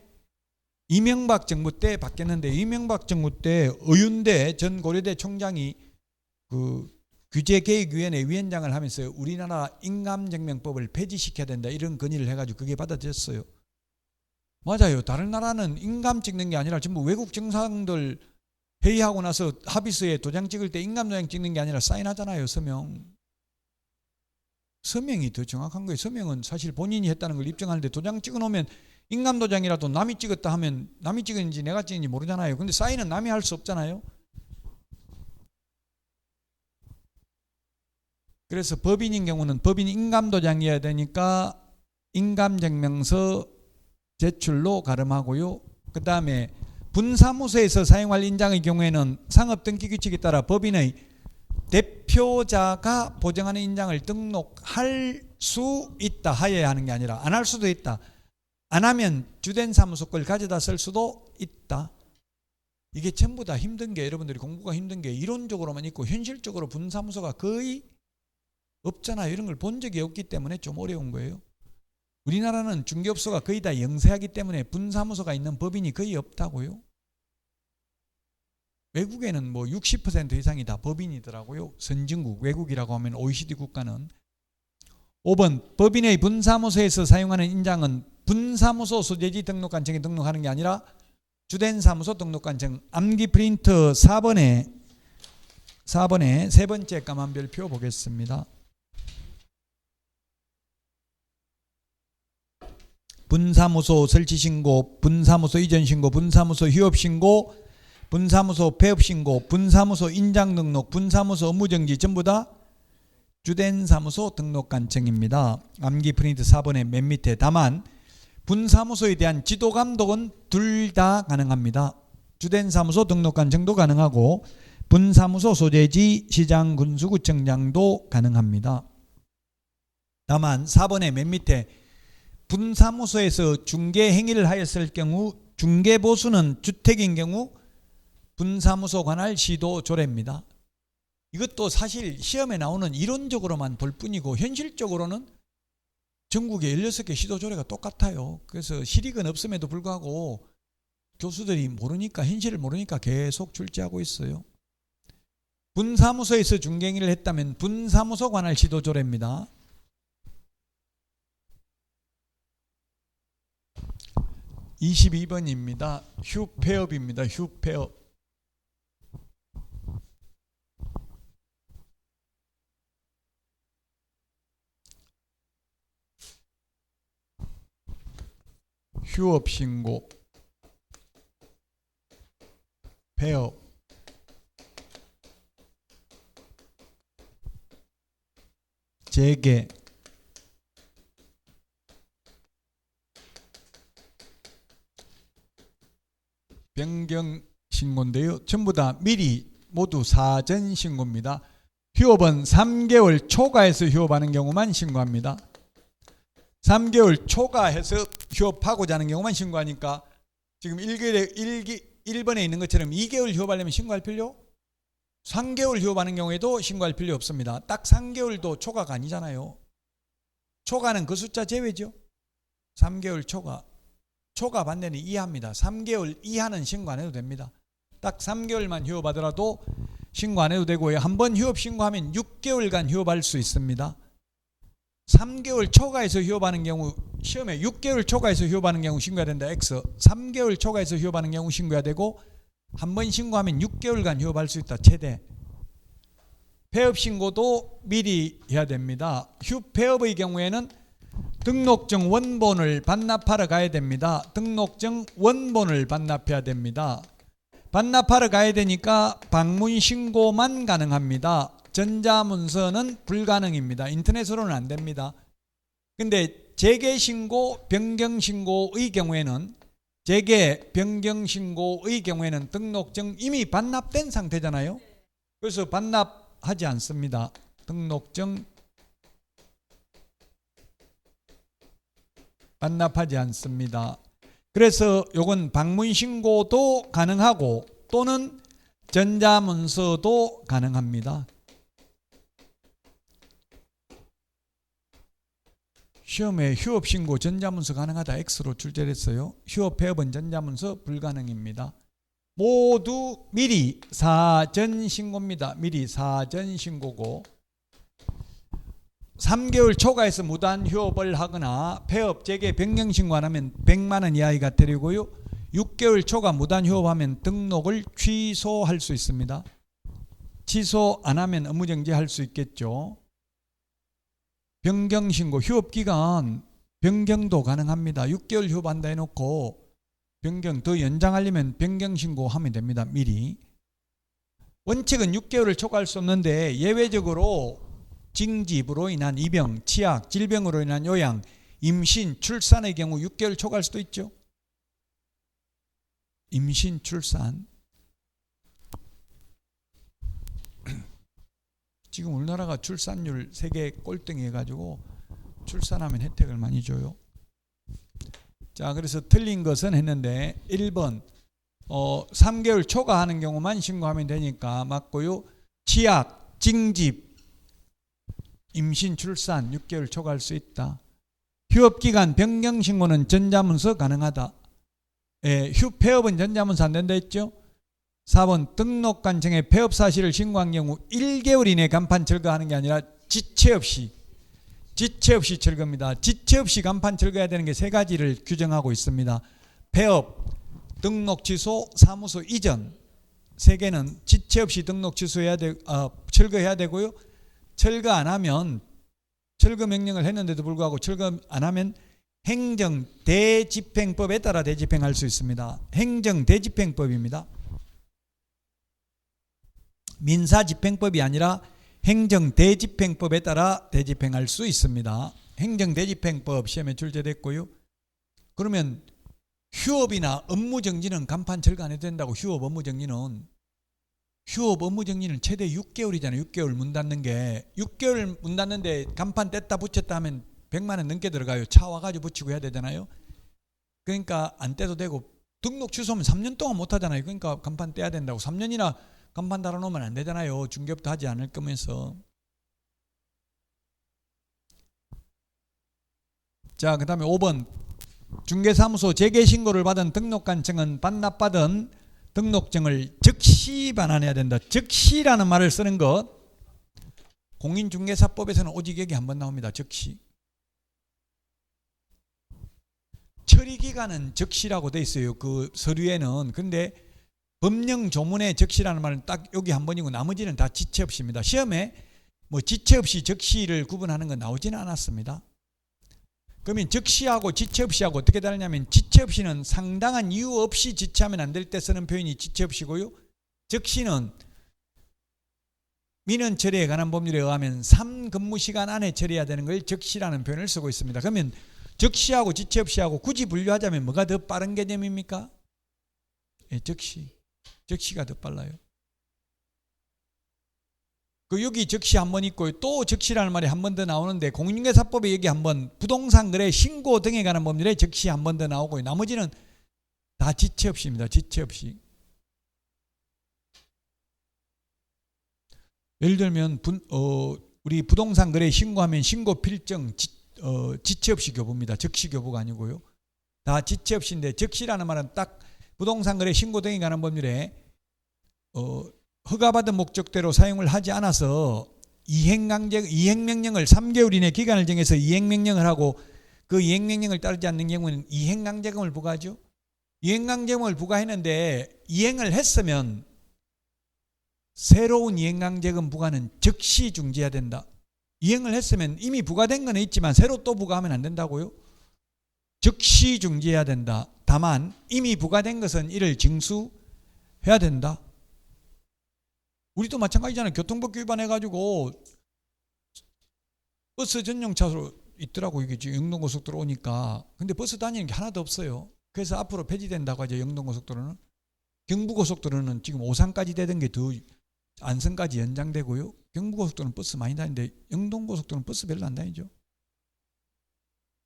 이명박 정부 때 바뀌었는데 이명박 정부 때 의윤대 전 고려대 총장이 그 규제개혁위원회 위원장을 하면서 우리나라 인감증명법을 폐지시켜야 된다 이런 건의를 해가지고 그게 받아들였어요. 맞아요. 다른 나라는 인감 찍는 게 아니라 전부 외국 정상들 회의하고 나서 합의서에 도장 찍을 때 인감도장 찍는 게 아니라 사인하잖아요. 서명이 더 정확한 거예요. 서명은 사실 본인이 했다는 걸 입증하는데 도장 찍어놓으면 인감도장이라도 남이 찍었다 하면 남이 찍었는지 내가 찍은지 모르잖아요. 근데 사인은 남이 할 수 없잖아요. 그래서 법인인 경우는 법인 인감도장이어야 되니까 인감증명서 제출로 가름하고요. 그 다음에 분사무소에서 사용할 인장의 경우에는 상업등기규칙에 따라 법인의 대표자가 보정하는 인장을 등록할 수 있다 하여야 하는 게 아니라 안 할 수도 있다. 안 하면 주된 사무소 걸 가져다 쓸 수도 있다. 이게 전부 다 힘든 게 여러분들이 공부가 힘든 게 이론적으로만 있고 현실적으로 분사무소가 거의 없잖아요. 이런 걸 본 적이 없기 때문에 좀 어려운 거예요. 우리나라는 중개업소가 거의 다 영세하기 때문에 분사무소가 있는 법인이 거의 없다고요. 외국에는 뭐 60% 이상이 다 법인이더라고요. 선진국, 외국이라고 하면 OECD 국가는. 5번 법인의 분사무소에서 사용하는 인장은 분사무소 소재지 등록관청에 등록하는 게 아니라 주된 사무소 등록관청. 암기 프린터 4번에 세 번째 까만별표 보겠습니다. 분사무소 설치신고, 분사무소 이전신고, 분사무소 휴업신고, 분사무소 폐업신고, 분사무소 인장등록, 분사무소 업무정지 전부 다 주된 사무소 등록관청입니다. 암기 프린트 4번의 맨 밑에. 다만 분사무소에 대한 지도감독은 둘 다 가능합니다. 주된 사무소 등록관청도 가능하고 분사무소 소재지 시장 군수구청장도 가능합니다. 다만 4번의 맨 밑에 분사무소에서 중개 행위를 하였을 경우 중개보수는 주택인 경우 분사무소 관할 시도 조례입니다. 이것도 사실 시험에 나오는 이론적으로만 볼 뿐이고 현실적으로는 전국에 16개 시도 조례가 똑같아요. 그래서 실익은 없음에도 불구하고 교수들이 모르니까 현실을 모르니까 계속 출제하고 있어요. 분사무소에서 중개 행위를 했다면 분사무소 관할 시도 조례입니다. 22번입니다. 휴폐업입니다. 휴폐업. 휴업신고, 폐업, 재개, 변경 신고인데요. 전부 다 미리 모두 사전 신고입니다. 휴업은 3개월 초과해서 휴업하는 경우만 신고합니다. 3개월 초과해서 휴업하고자 하는 경우만 신고하니까 지금 1번에 있는 것처럼 2개월 휴업하려면 신고할 필요? 3개월 휴업하는 경우에도 신고할 필요 없습니다. 딱 3개월도 초과가 아니잖아요. 초과는 그 숫자 제외죠. 3개월 초과. 초과 반대는 이하입니다. 3개월 이하는 신고 안 해도 됩니다. 딱 3개월만 휴업하더라도 신고 안 해도 되고요. 한번 휴업 신고하면 6개월간 휴업할 수 있습니다. 3개월 초과해서 휴업하는 경우 시험에 6개월 초과해서 휴업하는 경우 신고해야 된다. X. 3개월 초과해서 휴업하는 경우 신고해야 되고 한 번 신고하면 6개월간 휴업할 수 있다. 최대. 폐업 신고도 미리 해야 됩니다. 폐업의 경우에는 등록증 원본을 반납하러 가야 됩니다. 등록증 원본을 반납해야 됩니다. 반납하러 가야 되니까 방문 신고만 가능합니다. 전자문서는 불가능입니다. 인터넷으로는 안 됩니다. 근데 재개 신고, 변경 신고의 경우에는 등록증 이미 반납된 상태잖아요. 그래서 반납하지 않습니다. 등록증 반납하지 않습니다. 그래서 요건 방문 신고도 가능하고 또는 전자문서도 가능합니다. 시험에 휴업 신고 전자문서 가능하다 X로 출제됐어요. 휴업 폐업은 전자문서 불가능입니다. 모두 미리 사전 신고입니다. 미리 사전 신고고 3개월 초과해서 무단 휴업을 하거나 폐업, 재개, 변경 신고 안 하면 100만 원 이하의 과태료고요. 6개월 초과 무단 휴업하면 등록을 취소할 수 있습니다. 취소 안 하면 업무정지할 수 있겠죠. 변경 신고, 휴업 기간 변경도 가능합니다. 6개월 휴업한다 해놓고 변경 더 연장하려면 변경 신고하면 됩니다. 미리. 원칙은 6개월을 초과할 수 없는데 예외적으로 징집으로 인한 입영, 치약, 질병으로 인한 요양, 임신, 출산의 경우 6개월 초과할 수도 있죠. 임신, 출산. 지금 우리나라가 출산율 세계 꼴등이 해가지고 출산하면 혜택을 많이 줘요. 자, 그래서 틀린 것은 했는데 1번 3개월 초과하는 경우만 신고하면 되니까 맞고요. 치약, 징집, 임신, 출산 6개월 초과할 수 있다. 휴업기간 변경 신고는 전자문서 가능하다. 폐업은 전자문서 안 된다 했죠. 4번 등록관청에 폐업 사실을 신고한 경우 1개월 이내 간판 철거하는 게 아니라 지체 없이 철거입니다. 지체 없이 간판 철거해야 되는 게 3가지를 규정하고 있습니다. 폐업, 등록 취소, 사무소 이전 3개는 지체 없이 등록 취소해야 철거해야 되고요. 철거 안 하면 철거 명령을 했는데도 불구하고 철거 안 하면 행정 대집행법에 따라 대집행할 수 있습니다. 행정 대집행법입니다. 민사집행법이 아니라 행정 대집행법에 따라 대집행할 수 있습니다. 행정 대집행법 시험에 출제됐고요. 그러면 휴업이나 업무정지는 간판 철거 안 해도 된다고. 휴업 업무정지는 최대 6개월이잖아요. 6개월 문 닫는 게 6개월 문 닫는데 간판 뗐다 붙였다 하면 100만 원 넘게 들어가요. 차 와가지고 붙이고 해야 되잖아요. 그러니까 안 떼도 되고 등록 취소하면 3년 동안 못 하잖아요. 그러니까 간판 떼야 된다고. 3년이나 간판 달아놓으면 안 되잖아요. 중개업도 하지 않을 거면서. 자, 그 다음에 5번 중개사무소 재개신고를 받은 등록관청은 반납받은 등록증을 즉시 반환해야 된다. 즉시라는 말을 쓰는 것 공인중개사법에서는 오직 여기 한번 나옵니다. 즉시. 처리기간은 즉시라고 돼 있어요. 그 서류에는. 근데 법령 조문에 즉시라는 말은 딱 여기 한 번이고 나머지는 다 지체 없이입니다. 시험에 뭐 지체 없이 즉시를 구분하는 건 나오지는 않았습니다. 그러면 즉시하고 지체 없이하고 어떻게 다르냐면 지체 없이는 상당한 이유 없이 지체하면 안 될 때 쓰는 표현이 지체 없이고요. 즉시는 민원 처리에 관한 법률에 의하면 3근무시간 안에 처리해야 되는 걸 즉시라는 표현을 쓰고 있습니다. 그러면 즉시하고 지체 없이하고 굳이 분류하자면 뭐가 더 빠른 개념입니까? 즉시가 더 빨라요. 그 여기 즉시 한 번 있고 또 즉시라는 말이 한 번 더 나오는데 공인중개사법에 여기 한 번 부동산 거래 신고 등에 관한 법률에 즉시 한 번 더 나오고 나머지는 다 지체 없이입니다. 지체 없이. 예를 들면 우리 부동산 거래 신고하면 신고 필정 지체 없이 교부입니다. 즉시 교부가 아니고요. 다 지체 없이인데 즉시라는 말은 딱 부동산 거래 신고 등에 관한 법률에 허가받은 목적대로 사용을 하지 않아서 이행명령을 3개월 이내 기간을 정해서 이행명령을 하고 그 이행명령을 따르지 않는 경우는 이행강제금을 부과하죠. 이행강제금을 부과했는데 이행을 했으면 새로운 이행강제금 부과는 즉시 중지해야 된다. 이행을 했으면 이미 부과된 건 있지만 새로 또 부과하면 안 된다고요? 즉시 중지해야 된다. 다만 이미 부과된 것은 이를 징수해야 된다. 우리도 마찬가지잖아요. 교통법규 위반해가지고 버스 전용 차로 있더라고. 이게 지금 영동고속도로 오니까. 근데 버스 다니는 게 하나도 없어요. 그래서 앞으로 폐지된다고 하죠. 영동고속도로는. 경부고속도로는 지금 오산까지 되던 게 더 안성까지 연장되고요. 경부고속도로는 버스 많이 다니는데 영동고속도로는 버스 별로 안 다니죠.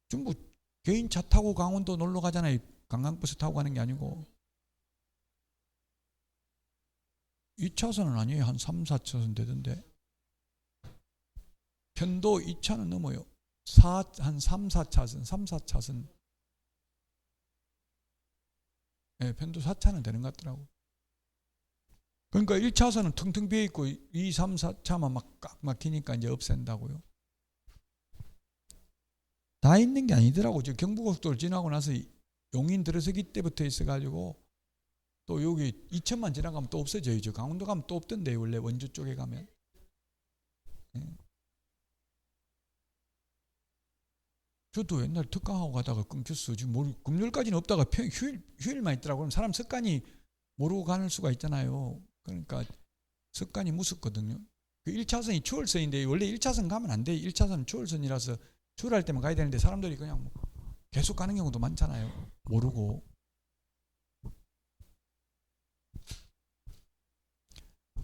전부 개인 차 타고 강원도 놀러 가잖아요. 관광버스 타고 가는 게 아니고. 2차선은 아니에요. 한 3, 4차선 되던데. 편도 2차는 넘어요. 한 3, 4차선, 3, 4차선. 네, 편도 4차는 되는 것 같더라고. 그러니까 1차선은 텅텅 비어있고 2, 3, 4차만 막 꽉 막히니까 이제 없앤다고요. 다 있는 게 아니더라고. 저 경부고속도로 지나고 나서 용인 들어서기 때부터 있어가지고 또 여기 이천만 지나가면 또 없어져요. 저 강원도 가면 또 없던데 원래 원주 쪽에 가면. 네. 저도 옛날 특강하고 가다가 끊겼어. 지금 금요일까지는 없다가 휴일만 있더라고. 그럼 사람 습관이 모르고 가는 수가 있잖아요. 그러니까 습관이 무섭거든요. 그 1차선이 추월선인데 원래 1차선 가면 안 돼. 1차선은 추월선이라서 추월할 때만 가야 되는데 사람들이 그냥 뭐 계속 가는 경우도 많잖아요. 모르고.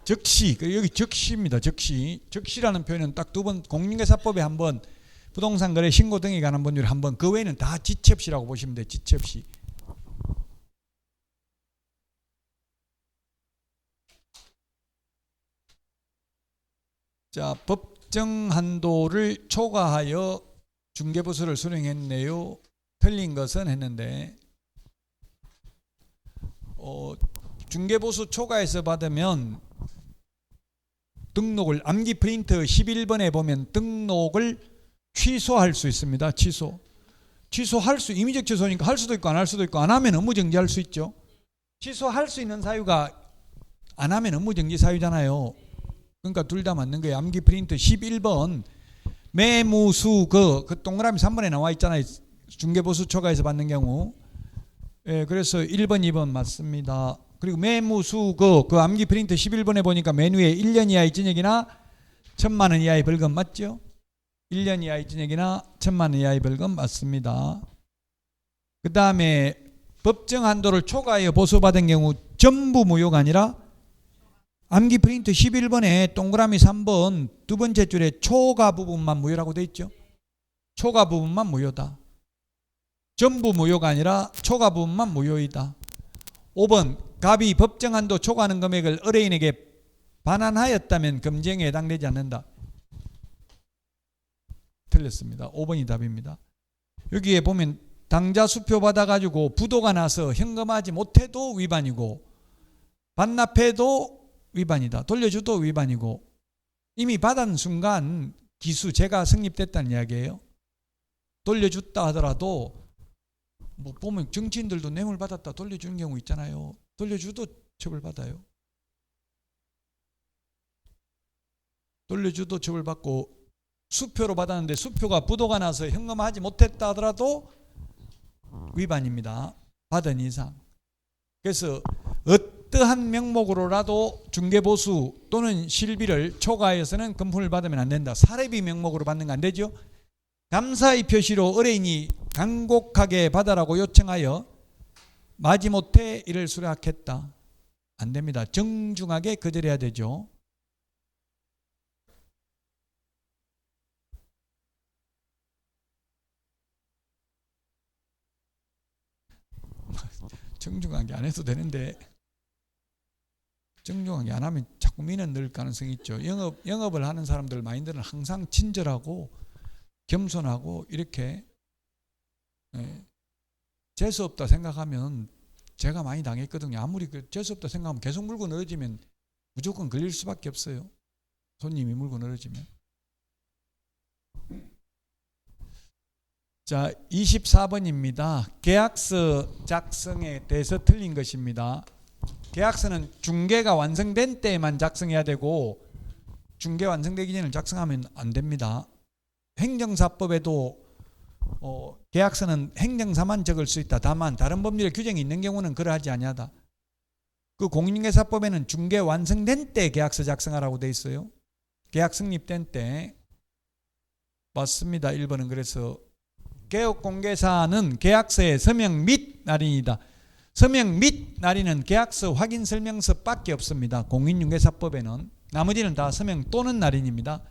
적시, 여기 적시입니다. 적시. 적시라는 표현은 딱 두 번, 공인중개사법에 한 번, 부동산 거래 신고 등에 관한 법률 한 번, 그 외에는 다 지체 없이라고 보시면 돼요. 지체 없이. 자, 법정 한도를 초과하여 중개보수를 수령했네요. 틀린 것은 했는데 중개보수 초과해서 받으면 등록을 암기 프린트 11번에 보면 등록을 취소할 수 있습니다. 취소할 수, 임의적 취소니까 할 수도 있고 안 할 수도 있고, 안 하면 업무정지할 수 있죠. 취소할 수 있는 사유가 안 하면 업무정지 사유잖아요. 그러니까 둘 다 맞는 거예요. 암기 프린트 11번 매무수 그 동그라미 3번에 나와 있잖아요. 중개보수 초과해서 받는 경우. 예, 그래서 1번, 2번 맞습니다. 그리고 매무수 그 암기 프린트 11번에 보니까 맨 위에 1년 이하의 징역이나 1,000만 원 이하의 벌금 맞죠? 1년 이하의 징역이나 1,000만 원 이하의 벌금 맞습니다. 그 다음에 법정 한도를 초과하여 보수받은 경우 전부 무효가 아니라 암기 프린트 11번에 동그라미 3번 두 번째 줄에 초과 부분만 무효라고 돼 있죠. 초과 부분만 무효다. 전부 무효가 아니라 초과 부분만 무효이다. 5번 갑이 법정 한도 초과하는 금액을 의뢰인에게 반환하였다면 금지행위에 해당되지 않는다. 틀렸습니다. 5번이 답입니다. 여기에 보면 당자 수표 받아가지고 부도가 나서 현금하지 못해도 위반이고 반납해도 위반이다. 돌려줘도 위반이고 이미 받은 순간 기수죄가 성립됐다는 이야기예요. 돌려줬다 하더라도 뭐 보면 정치인들도 뇌물 받았다 돌려주는 경우 있잖아요. 돌려줘도 처벌받아요. 돌려줘도 처벌받고 수표로 받았는데 수표가 부도가 나서 현금하지 못했다 하더라도 위반입니다. 받은 이상. 그래서 어떠한 명목으로라도 중개보수 또는 실비를 초과해서는 금품을 받으면 안 된다. 사례비 명목으로 받는 거 안 되죠. 감사의 표시로 의뢰인이 간곡하게 받아라고 요청하여 마지못해 이를 수락했다. 안 됩니다. 정중하게 거절해야 되죠. 정중하게 안 해도 되는데 정중하게 안 하면 자꾸 민원 늘 가능성이 있죠. 영업을 하는 사람들 마인드는 항상 친절하고 겸손하고 이렇게 재수 없다 생각하면 제가 많이 당했거든요. 아무리 재수 없다 생각하면 계속 물고 늘어지면 무조건 걸릴 수밖에 없어요. 손님이 물고 늘어지면. 자, 24번입니다. 계약서 작성에 대해서 틀린 것입니다. 계약서는 중개가 완성된 때에만 작성해야 되고 중개 완성되기 전에 작성하면 안 됩니다. 행정사법에도 계약서는 행정사만 적을 수 있다. 다만 다른 법률의 규정이 있는 경우는 그러하지 아니하다. 그 공인중개사법에는 중개 완성된 때 계약서 작성하라고 돼 있어요. 계약 성립된 때. 맞습니다. 1번은 그래서 개업공개사는 계약서의 서명 및 날인이다. 서명 및 날인은 계약서 확인 설명서밖에 없습니다. 공인중개사법에는. 나머지는 다 서명 또는 날인입니다.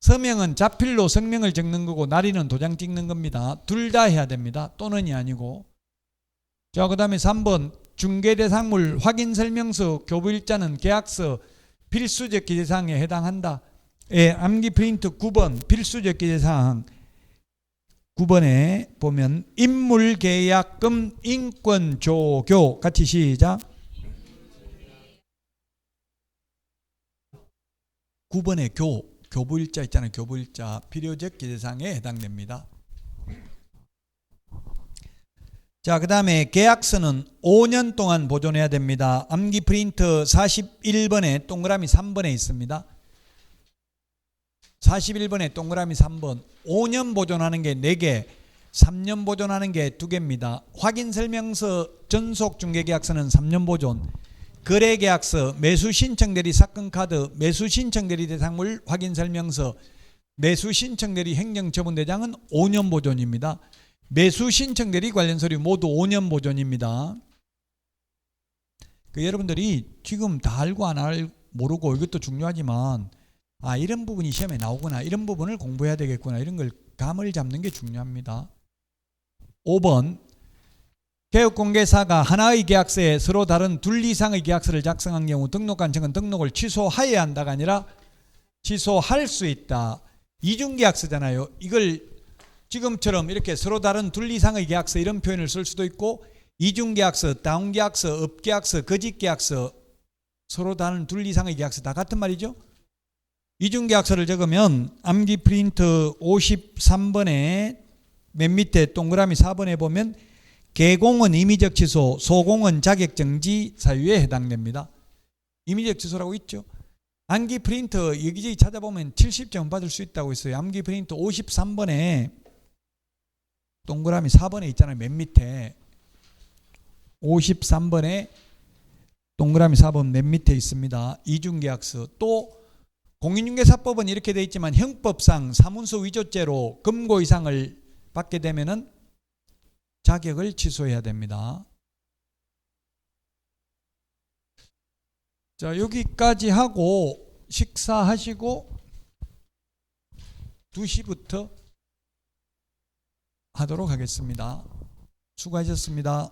서명은 자필로 성명을 적는 거고 날인은 도장 찍는 겁니다. 둘 다 해야 됩니다. 또는이 아니고. 자, 그 다음에 3번 중개대상물 확인설명서 교부일자는 계약서 필수적 기재사항에 해당한다. 예, 암기 프린트 9번 필수적 기재사항 9번에 보면 인물계약금 인권조교 같이 시작. 9번에 교부일자 있잖아요. 교부일자 필요적 기재사항에 해당됩니다. 자, 그 다음에 계약서는 5년 동안 보존해야 됩니다. 암기 프린트 41번에 동그라미 3번에 있습니다. 41번에 동그라미 3번 5년 보존하는 게 4개 3년 보존하는 게 2개입니다. 확인설명서 전속중개계약서는 3년 보존, 거래계약서, 매수신청대리 사건카드, 매수신청대리 대상물 확인설명서, 매수신청대리 행정처분대장은 5년 보존입니다. 매수신청대리 관련 서류 모두 5년 보존입니다. 여러분들이 지금 다 알고 안 알고 모르고 이것도 중요하지만 이런 부분이 시험에 나오구나, 이런 부분을 공부해야 되겠구나, 이런 걸 감을 잡는 게 중요합니다. 5번 개업공개사가 하나의 계약서에 서로 다른 둘 이상의 계약서를 작성한 경우 등록관청은 등록을 취소하여야 한다가 아니라 취소할 수 있다. 이중계약서잖아요. 이걸 지금처럼 이렇게 서로 다른 둘 이상의 계약서 이런 표현을 쓸 수도 있고, 이중계약서, 다운계약서, 업계약서, 거짓계약서, 서로 다른 둘 이상의 계약서 다 같은 말이죠. 이중계약서를 적으면 암기 프린트 53번에 맨 밑에 동그라미 4번에 보면 개공은 임의적 취소, 소공은 자격정지 사유에 해당됩니다. 임의적 취소라고 있죠. 암기 프린트 여기저기 찾아보면 70점 받을 수 있다고 있어요. 암기 프린트 53번에 동그라미 4번에 있잖아요. 맨 밑에 53번에 동그라미 4번 맨 밑에 있습니다. 이중계약서. 또 공인중개사법은 이렇게 되어 있지만 형법상 사문서 위조죄로 금고 이상을 받게 되면은 자격을 취소해야 됩니다. 자, 여기까지 하고 식사하시고 2시부터 하도록 하겠습니다. 수고하셨습니다.